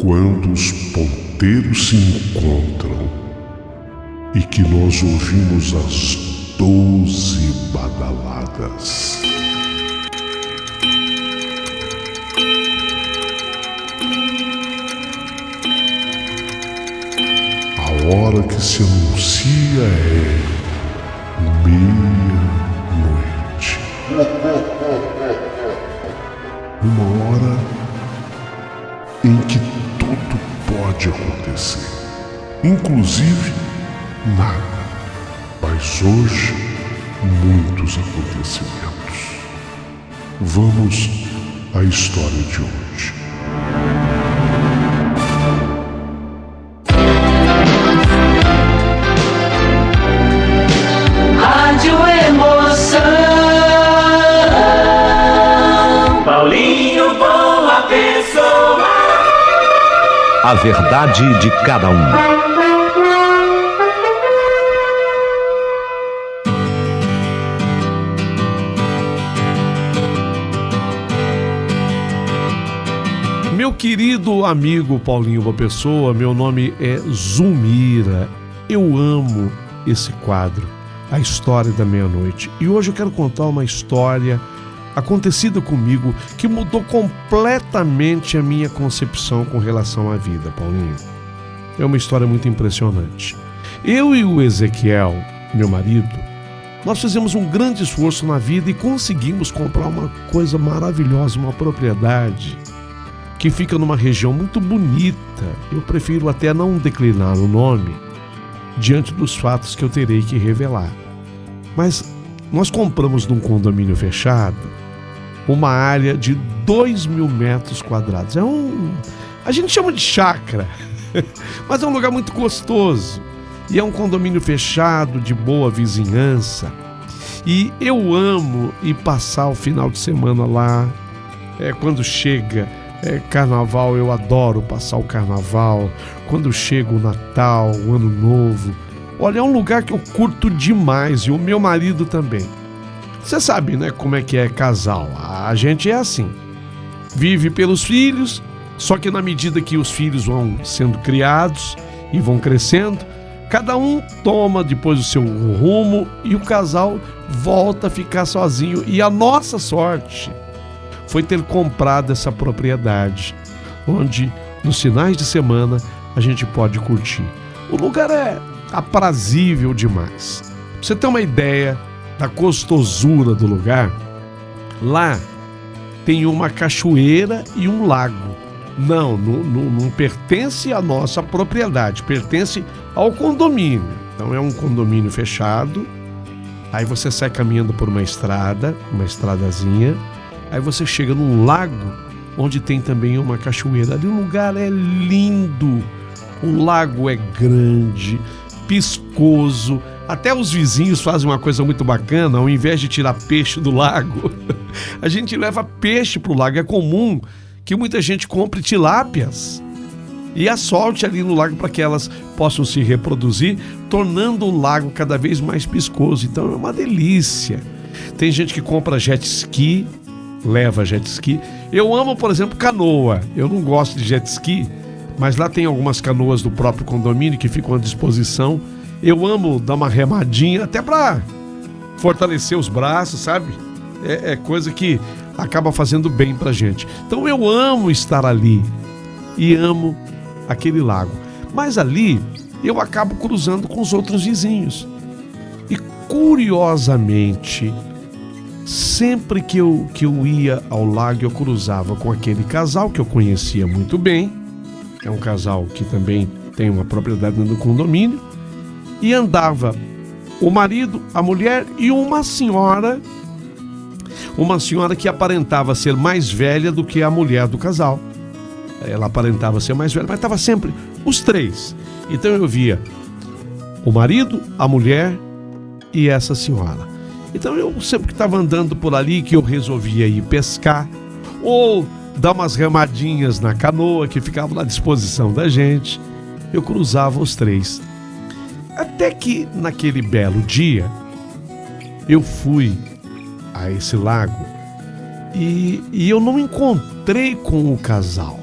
Quando os ponteiros se encontram e que nós ouvimos as 12 badaladas. A hora que se anuncia é meia-noite. Uma hora em que tudo pode acontecer, inclusive nada. Mas hoje, muitos acontecimentos. Vamos à história de hoje. Rádio Emoção. Paulinho Boa Pessoa. A verdade de cada um. Meu querido amigo Paulinho Boa Pessoa, meu nome é Zulmira. Eu amo esse quadro, A História da Meia-Noite. E hoje eu quero contar uma história acontecida comigo que mudou completamente a minha concepção com relação à vida, Paulinho. É uma história muito impressionante. Eu e o Ezequiel, meu marido, nós fizemos um grande esforço na vida e conseguimos comprar uma coisa maravilhosa, uma propriedade que fica numa região muito bonita. Eu prefiro até não declinar o nome diante dos fatos que eu terei que revelar. Mas nós compramos num condomínio fechado uma área de 2.000 metros quadrados. A gente chama de chácara, mas é um lugar muito gostoso. E é um condomínio fechado, de boa vizinhança. E eu amo ir passar o final de semana lá. Quando chega carnaval, eu adoro passar o carnaval. Quando chega o Natal, o Ano Novo. Olha, é um lugar que eu curto demais, e o meu marido também. Você sabe, né, como é que é casal. A gente é assim. Vive pelos filhos, só que na medida que os filhos vão sendo criados e vão crescendo, cada um toma depois o seu rumo e o casal volta a ficar sozinho. E a nossa sorte foi ter comprado essa propriedade, onde nos finais de semana a gente pode curtir. O lugar é aprazível demais. Pra você ter uma ideia da gostosura do lugar, lá tem uma cachoeira e um lago. Não pertence à nossa propriedade, pertence ao condomínio. Então é um condomínio fechado, aí você sai caminhando por uma estradazinha, aí você chega num lago, onde tem também uma cachoeira. Ali o lugar é lindo, o lago é grande, piscoso. Até os vizinhos fazem uma coisa muito bacana. Ao invés de tirar peixe do lago, a gente leva peixe pro lago. É comum que muita gente compre tilápias e a solte ali no lago para que elas possam se reproduzir, tornando o lago cada vez mais piscoso. Então é uma delícia. Tem gente que compra jet ski, leva jet ski. Eu amo, por exemplo, canoa. Eu não gosto de jet ski, mas lá tem algumas canoas do próprio condomínio que ficam à disposição. Eu amo dar uma remadinha, até para fortalecer os braços, sabe? É coisa que acaba fazendo bem pra gente. Então eu amo estar ali e amo aquele lago. Mas ali eu acabo cruzando com os outros vizinhos. E curiosamente, sempre que eu ia ao lago, eu cruzava com aquele casal que eu conhecia muito bem. É um casal que também tem uma propriedade no condomínio. E andava o marido, a mulher e uma senhora que aparentava ser mais velha do que a mulher do casal. Ela aparentava ser mais velha, mas estava sempre os três. Então eu via o marido, a mulher e essa senhora. Então eu sempre que estava andando por ali, que eu resolvia ir pescar ou dar umas remadinhas na canoa que ficava à disposição da gente, eu cruzava os três. Até que naquele belo dia eu fui a esse lago e eu não encontrei com o casal.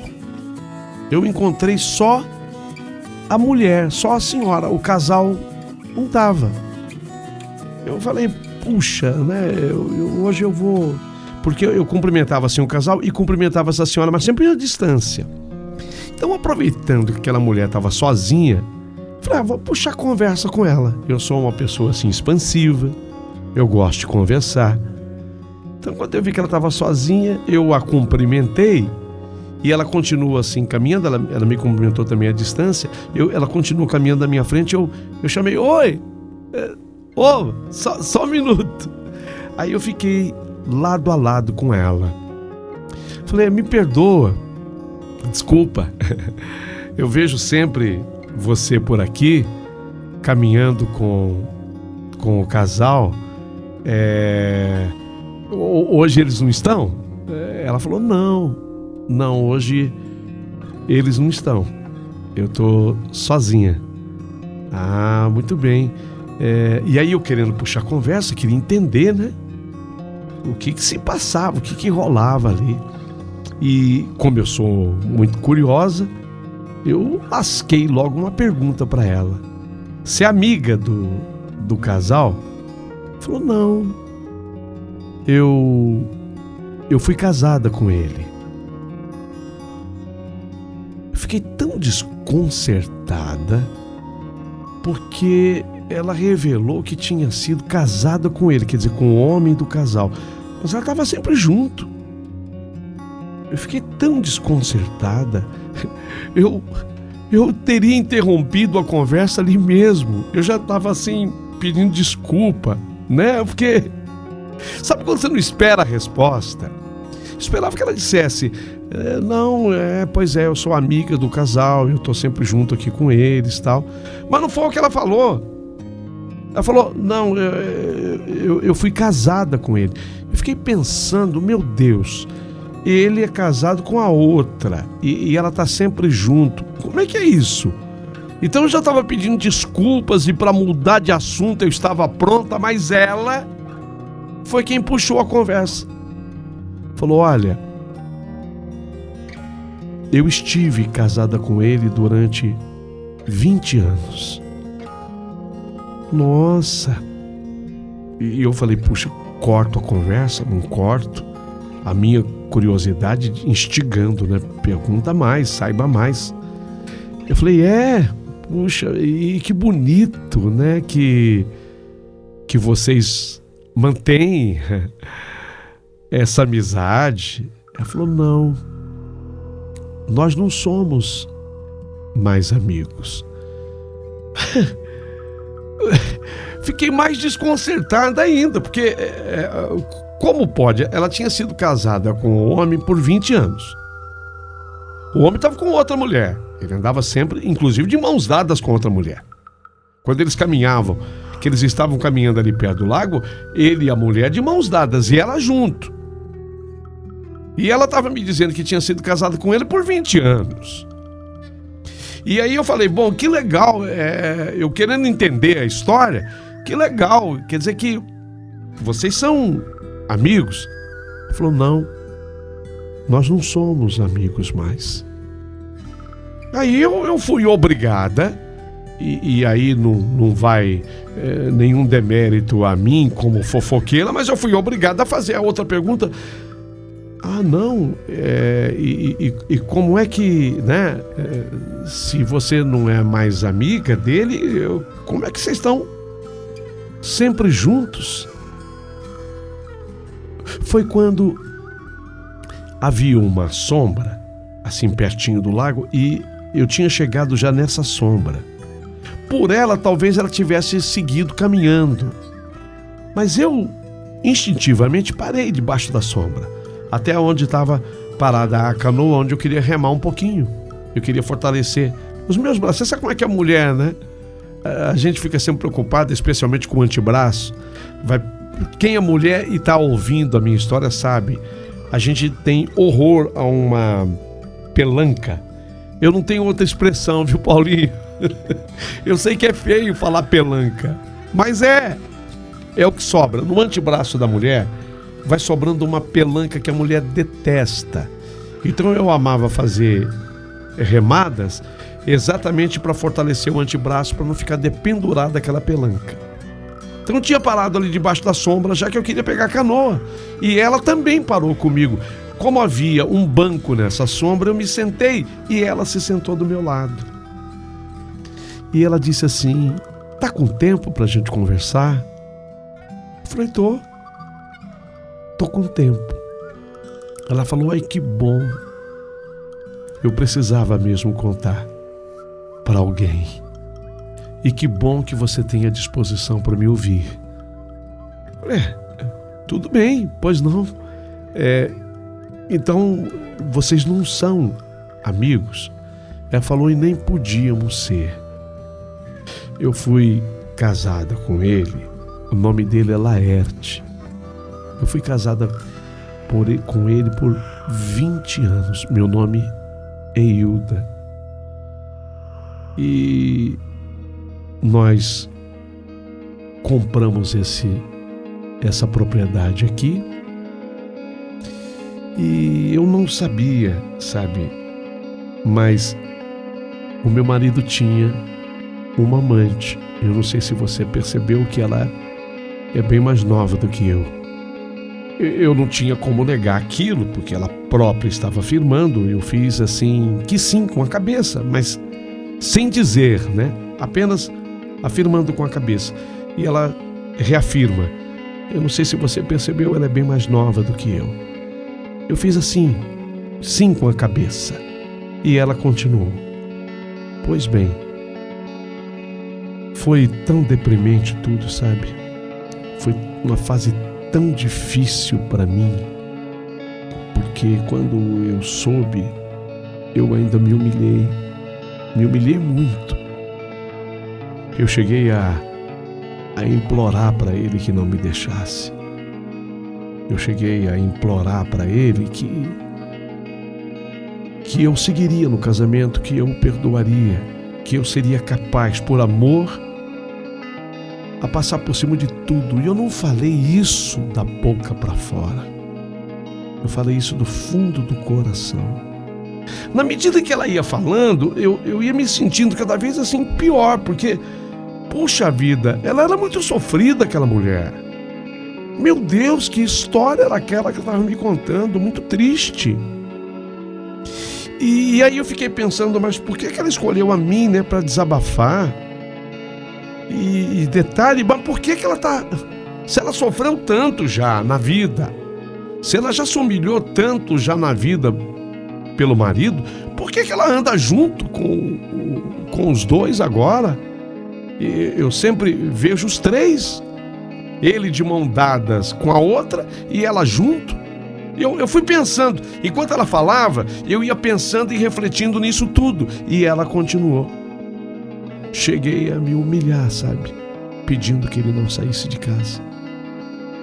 eu encontrei só a mulher, só a senhora, o casal não tava. Eu falei, puxa, né, hoje eu vou... Porque eu cumprimentava assim o casal e cumprimentava essa senhora, mas sempre à distância. Então, aproveitando que aquela mulher estava sozinha, falei, vou puxar conversa com ela. Eu sou uma pessoa assim expansiva, eu gosto de conversar. Então, quando eu vi que ela estava sozinha, eu a cumprimentei e ela continua assim caminhando, ela me cumprimentou também à distância, ela continua caminhando na minha frente, eu chamei, oi, só um minuto. Aí eu fiquei lado a lado com ela. Falei, me perdoa, desculpa, eu vejo sempre você por aqui, caminhando com o casal, hoje eles não estão? Ela falou, não, hoje eles não estão, eu tô sozinha. Ah, muito bem. E aí eu querendo puxar conversa, queria entender, né, o que se passava, o que rolava ali. E como eu sou muito curiosa, eu lasquei logo uma pergunta para ela. Você é amiga do casal? Falou, não, eu fui casada com ele. Eu fiquei tão desconcertada porque ela revelou que tinha sido casada com ele, quer dizer, com o homem do casal, mas ela estava sempre junto. Eu fiquei tão desconcertada, eu teria interrompido a conversa ali mesmo. Eu já estava assim, pedindo desculpa, né? Porque, sabe quando você não espera a resposta? Esperava que ela dissesse, pois é, eu sou amiga do casal, eu estou sempre junto aqui com eles e tal. Mas não foi o que ela falou. Ela falou, não, eu fui casada com ele. Eu fiquei pensando, meu Deus, ele é casado com a outra e ela está sempre junto. Como é que é isso? Então eu já estava pedindo desculpas e para mudar de assunto eu estava pronta, mas ela foi quem puxou a conversa. Falou, olha, eu estive casada com ele durante 20 anos. Nossa. E eu falei, puxa, corto a conversa? Não corto. A minha curiosidade instigando, né? Pergunta mais, saiba mais. Eu falei, puxa, e que bonito, né? Que vocês mantêm essa amizade. Ela falou, não, nós não somos mais amigos. Fiquei mais desconcertada ainda, porque como pode? Ela tinha sido casada com um homem por 20 anos. O homem estava com outra mulher. Ele andava sempre, inclusive, de mãos dadas com outra mulher. Quando eles caminhavam, que eles estavam caminhando ali perto do lago, ele e a mulher de mãos dadas, e ela junto. E ela estava me dizendo que tinha sido casada com ele por 20 anos. E aí eu falei, bom, que legal, eu querendo entender a história, que legal, quer dizer que vocês são amigos? Ele falou, não, nós não somos amigos mais. Aí eu fui obrigada, e aí não vai nenhum demérito a mim como fofoqueira, mas eu fui obrigada a fazer a outra pergunta. Ah, não, e como é que, né, se você não é mais amiga dele, como é que vocês estão sempre juntos? Foi quando havia uma sombra, assim pertinho do lago, e eu tinha chegado já nessa sombra. Por ela, talvez ela tivesse seguido caminhando, mas eu instintivamente parei debaixo da sombra, até onde estava parada a canoa, onde eu queria remar um pouquinho. Eu queria fortalecer os meus braços. Você sabe como é que é a mulher, né? A gente fica sempre preocupado, especialmente com o antebraço. Quem é mulher e está ouvindo a minha história sabe. A gente tem horror a uma pelanca. Eu não tenho outra expressão, viu, Paulinho? Eu sei que é feio falar pelanca, mas é o que sobra. No antebraço da mulher vai sobrando uma pelanca que a mulher detesta. Então eu amava fazer remadas, exatamente para fortalecer o antebraço, para não ficar dependurado daquela pelanca. Então eu tinha parado ali debaixo da sombra, já que eu queria pegar a canoa. E ela também parou comigo. Como havia um banco nessa sombra, eu me sentei e ela se sentou do meu lado. E ela disse assim: tá com tempo pra gente conversar? Eu falei: tô com tempo. Ela falou: ai, que bom. Eu precisava mesmo contar para alguém. E que bom que você tem a disposição para me ouvir. Tudo bem, pois não. Então, vocês não são amigos? Ela falou: e nem podíamos ser. Eu fui casada com ele, o nome dele é Laerte. Eu fui casada com ele por 20 anos. Meu nome é Hilda. E nós compramos essa propriedade aqui. E eu não sabia, sabe? Mas o meu marido tinha uma amante. Eu não sei se você percebeu que ela é bem mais nova do que eu. Eu não tinha como negar aquilo, porque ela própria estava afirmando. Eu fiz assim, que sim, com a cabeça, mas sem dizer, né? Apenas afirmando com a cabeça. E ela reafirma: eu não sei se você percebeu, ela é bem mais nova do que eu. Eu fiz assim, sim, com a cabeça. E ela continuou: pois bem, foi tão deprimente tudo, sabe? Foi uma fase tão difícil para mim, porque quando eu soube, eu ainda me humilhei muito. Eu cheguei a implorar para ele que não me deixasse. Eu cheguei a implorar para ele que eu seguiria no casamento, que eu o perdoaria, que eu seria capaz, por amor, a passar por cima de tudo. E eu não falei isso da boca para fora. Eu falei isso do fundo do coração. Na medida que ela ia falando, eu ia me sentindo cada vez assim pior, porque, puxa vida, ela era muito sofrida, aquela mulher. Meu Deus, que história era aquela que ela estava me contando, muito triste. E aí eu fiquei pensando, mas por que ela escolheu a mim, né, para desabafar? E detalhe, mas por que ela tá... Se ela sofreu tanto já na vida, se ela já se humilhou tanto já na vida pelo marido, por que ela anda junto com os dois agora? Eu sempre vejo os três, ele de mão dadas com a outra e ela junto. Eu fui pensando, enquanto ela falava, eu ia pensando e refletindo nisso tudo. E ela continuou. Cheguei a me humilhar, sabe? Pedindo que ele não saísse de casa.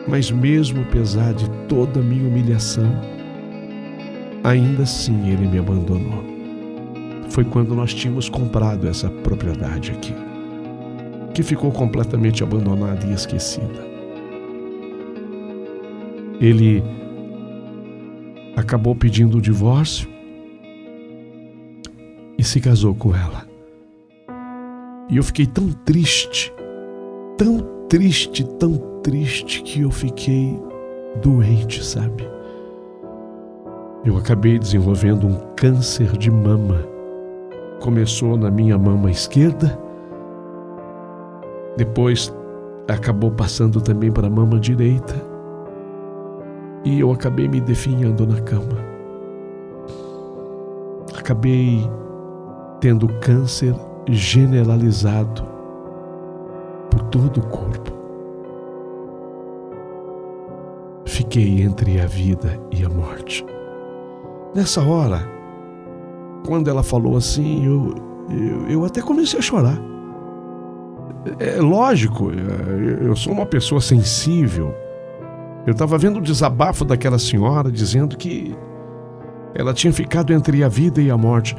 Mas mesmo apesar de toda a minha humilhação, ainda assim ele me abandonou. Foi quando nós tínhamos comprado essa propriedade aqui, que ficou completamente abandonada e esquecida. Ele acabou pedindo o divórcio e se casou com ela. E eu fiquei tão triste, que eu fiquei doente, sabe? Eu acabei desenvolvendo um câncer de mama. Começou na minha mama esquerda, depois acabou passando também para a mama direita, e eu acabei me definhando na cama. Acabei tendo câncer generalizado por todo o corpo. Fiquei entre a vida e a morte. Nessa hora, quando ela falou assim, eu até comecei a chorar. É lógico, eu sou uma pessoa sensível. Eu estava vendo o desabafo daquela senhora dizendo que ela tinha ficado entre a vida e a morte.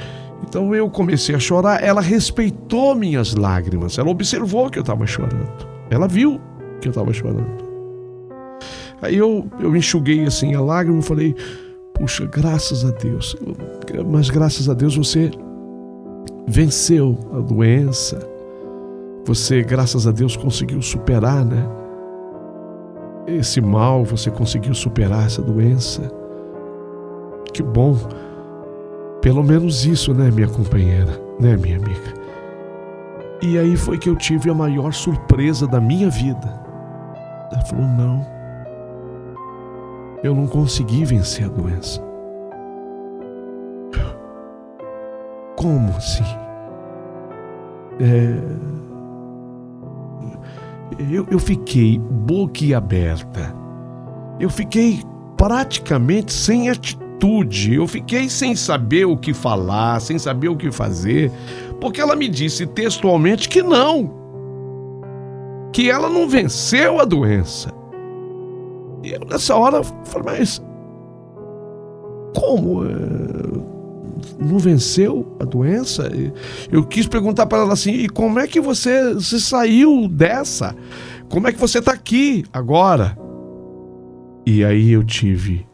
Então eu comecei a chorar. Ela respeitou minhas lágrimas. Ela observou que eu estava chorando. Ela viu que eu estava chorando. Aí eu enxuguei assim a lágrima e falei: puxa, graças a Deus. Mas graças a Deus você venceu a doença. Você, graças a Deus, conseguiu superar, né? Esse mal, você conseguiu superar essa doença. Que bom. Pelo menos isso, né, minha companheira, né, minha amiga? E aí foi que eu tive a maior surpresa da minha vida. Ela falou, não, eu não consegui vencer a doença. Como assim? Eu fiquei boquiaberta. Eu fiquei praticamente sem atitude. Eu fiquei sem saber o que falar, sem saber o que fazer, porque ela me disse textualmente que não, que ela não venceu a doença. E eu nessa hora falei, mas como? Não venceu a doença? Eu quis perguntar para ela assim, e como é que você saiu dessa? Como é que você está aqui agora? E aí eu tive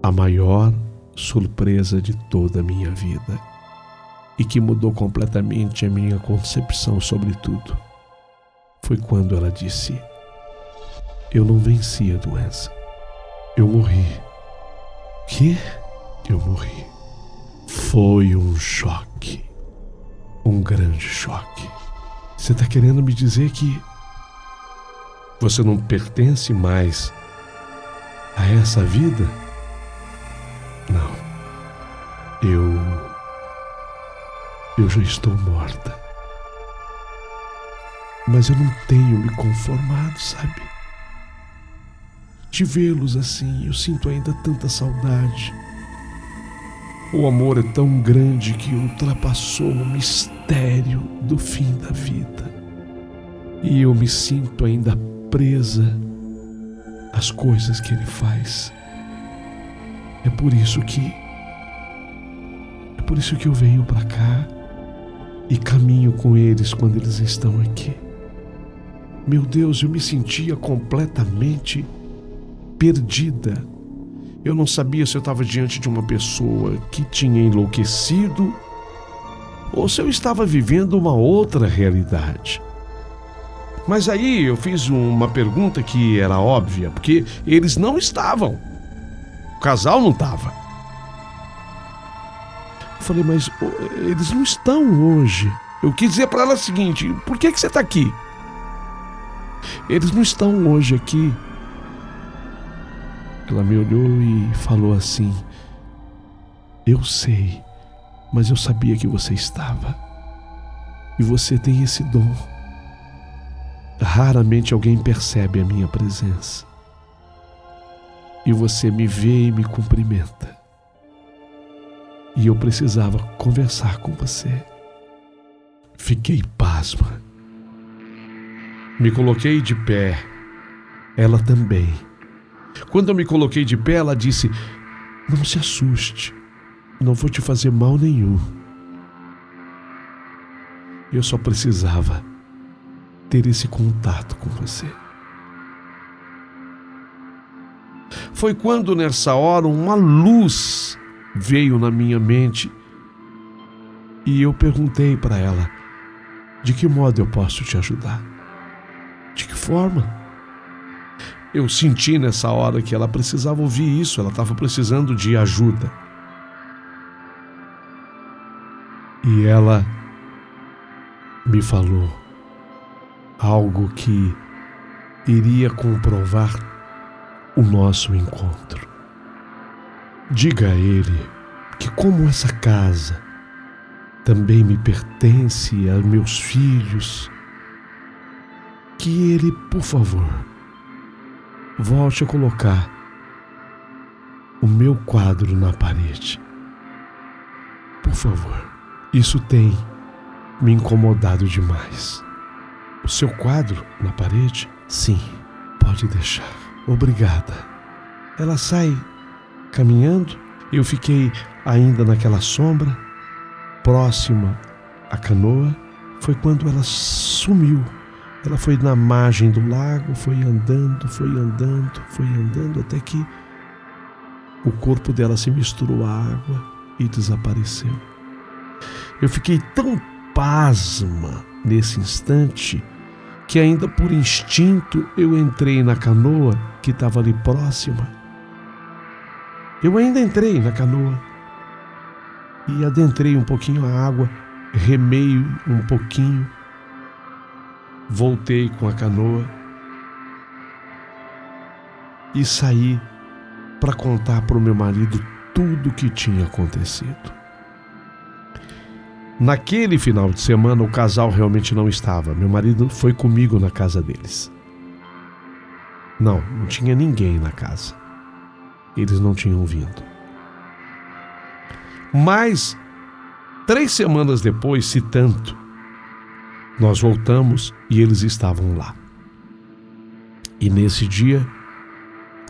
a maior surpresa de toda a minha vida e que mudou completamente a minha concepção sobre tudo. Foi quando ela disse, eu não venci a doença, eu morri. Que? Eu morri. Foi um choque, um grande choque. Você está querendo me dizer que você não pertence mais a essa vida? Não. Eu já estou morta. Mas eu não tenho me conformado, sabe? De vê-los assim, eu sinto ainda tanta saudade. O amor é tão grande que ultrapassou o mistério do fim da vida. E eu me sinto ainda presa às coisas que ele faz. É por isso que eu venho para cá e caminho com eles quando eles estão aqui. Meu Deus, eu me sentia completamente perdida. Eu não sabia se eu estava diante de uma pessoa que tinha enlouquecido ou se eu estava vivendo uma outra realidade. Mas aí eu fiz uma pergunta que era óbvia, porque eles não estavam. O casal não estava. Eu falei, mas eles não estão hoje. Eu quis dizer para ela o seguinte, por que você está aqui? Eles não estão hoje aqui. Ela me olhou e falou assim, eu sei, mas eu sabia que você estava. E você tem esse dom. Raramente alguém percebe a minha presença. E você me vê e me cumprimenta. E eu precisava conversar com você. Fiquei pasma. Me coloquei de pé. Ela também. Quando eu me coloquei de pé, ela disse, não se assuste, não vou te fazer mal nenhum. Eu só precisava ter esse contato com você. Foi quando nessa hora uma luz veio na minha mente e eu perguntei para ela, de que modo eu posso te ajudar? De que forma? Eu senti nessa hora que ela precisava ouvir isso, ela estava precisando de ajuda. E ela me falou algo que iria comprovar o nosso encontro. Diga a ele que como essa casa também me pertence a meus filhos, que ele, por favor, volte a colocar o meu quadro na parede. Por favor, isso tem me incomodado demais. O seu quadro na parede? Sim, pode deixar. Obrigada. Ela sai caminhando. Eu fiquei ainda naquela sombra, próxima à canoa. Foi quando ela sumiu. Ela foi na margem do lago, foi andando, até que o corpo dela se misturou à água e desapareceu. Eu fiquei tão pasma nesse instante que ainda por instinto eu entrei na canoa que estava ali próxima. Eu ainda entrei na canoa e adentrei um pouquinho a água, remei um pouquinho, voltei com a canoa e saí para contar para o meu marido tudo o que tinha acontecido. Naquele final de semana o casal realmente não estava. Meu marido foi comigo na casa deles. Não tinha ninguém na casa. Eles não tinham vindo. Mas 3 semanas depois, se tanto, nós voltamos e eles estavam lá. E nesse dia,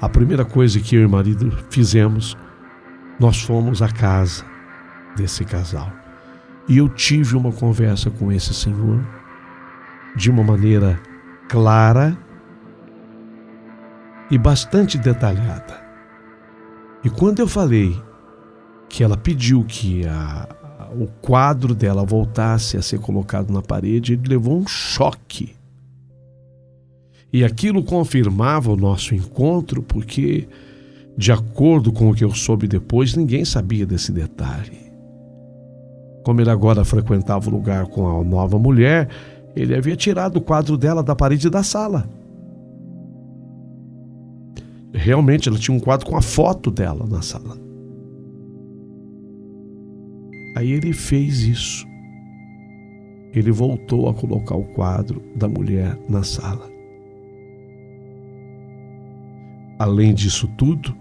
a primeira coisa que eu e o marido fizemos, nós fomos à casa desse casal. E eu tive uma conversa com esse senhor de uma maneira clara e bastante detalhada. E quando eu falei que ela pediu que o quadro dela voltasse a ser colocado na parede, ele levou um choque. E aquilo confirmava o nosso encontro, porque, de acordo com o que eu soube depois, ninguém sabia desse detalhe. Como ele agora frequentava o lugar com a nova mulher, ele havia tirado o quadro dela da parede da sala. Realmente, ela tinha um quadro com a foto dela na sala. Aí ele fez isso. Ele voltou a colocar o quadro da mulher na sala. Além disso tudo,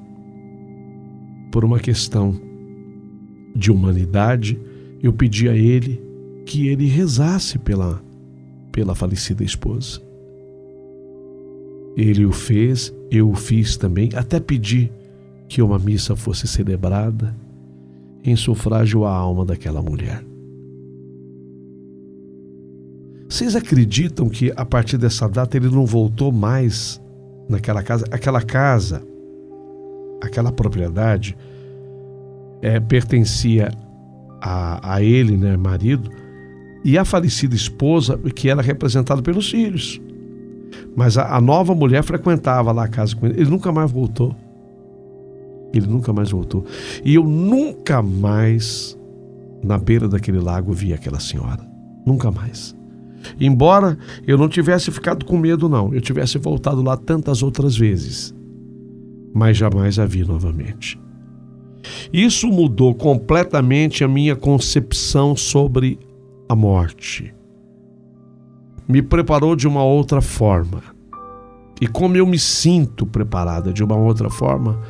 por uma questão de humanidade, eu pedi a ele que ele rezasse pela falecida esposa. Ele o fez, eu o fiz também, até pedi que uma missa fosse celebrada em sufrágio à alma daquela mulher. Vocês acreditam que a partir dessa data ele não voltou mais naquela casa? Aquela propriedade pertencia a ele, né, marido, e a falecida esposa, que era representada pelos filhos. Mas a nova mulher frequentava lá a casa com ele. Ele nunca mais voltou. E eu nunca mais, na beira daquele lago, vi aquela senhora. Nunca mais. Embora eu não tivesse ficado com medo, não. Eu tivesse voltado lá tantas outras vezes. Mas jamais a vi novamente. Isso mudou completamente a minha concepção sobre a morte. Me preparou de uma outra forma. E como eu me sinto preparada de uma outra forma,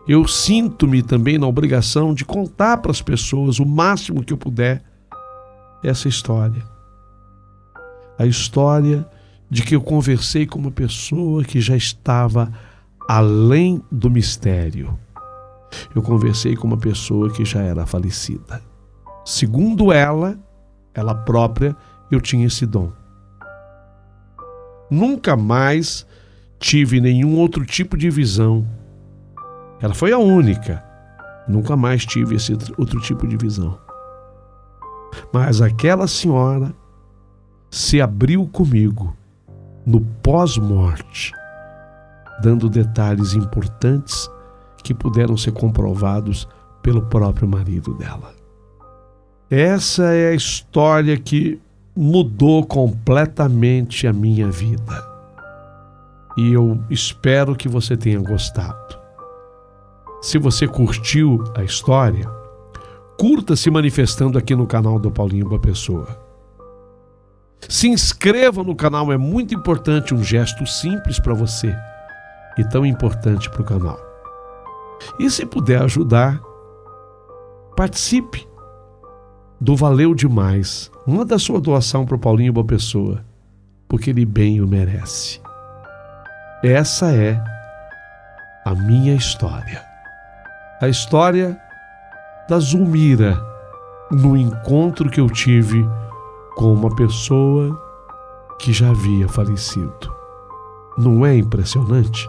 eu sinto-me também na obrigação de contar para as pessoas o máximo que eu puder essa história. A história de que eu conversei com uma pessoa que já estava além do mistério. Eu conversei com uma pessoa que já era falecida. Segundo ela própria, eu tinha esse dom. Nunca mais tive nenhum outro tipo de visão. Ela foi a única. Nunca mais tive esse outro tipo de visão. Mas aquela senhora se abriu comigo no pós-morte, dando detalhes importantes que puderam ser comprovados pelo próprio marido dela. Essa é a história que mudou completamente a minha vida. E eu espero que você tenha gostado. Se você curtiu a história, curta se manifestando aqui no canal do Paulinho Boa Pessoa. Se inscreva no canal, é muito importante, um gesto simples para você e tão importante para o canal. E se puder ajudar, participe do Valeu Demais. Manda a sua doação para o Paulinho Boa Pessoa, porque ele bem o merece. Essa é a minha história. A história da Zulmira, no encontro que eu tive com uma pessoa que já havia falecido. Não é impressionante?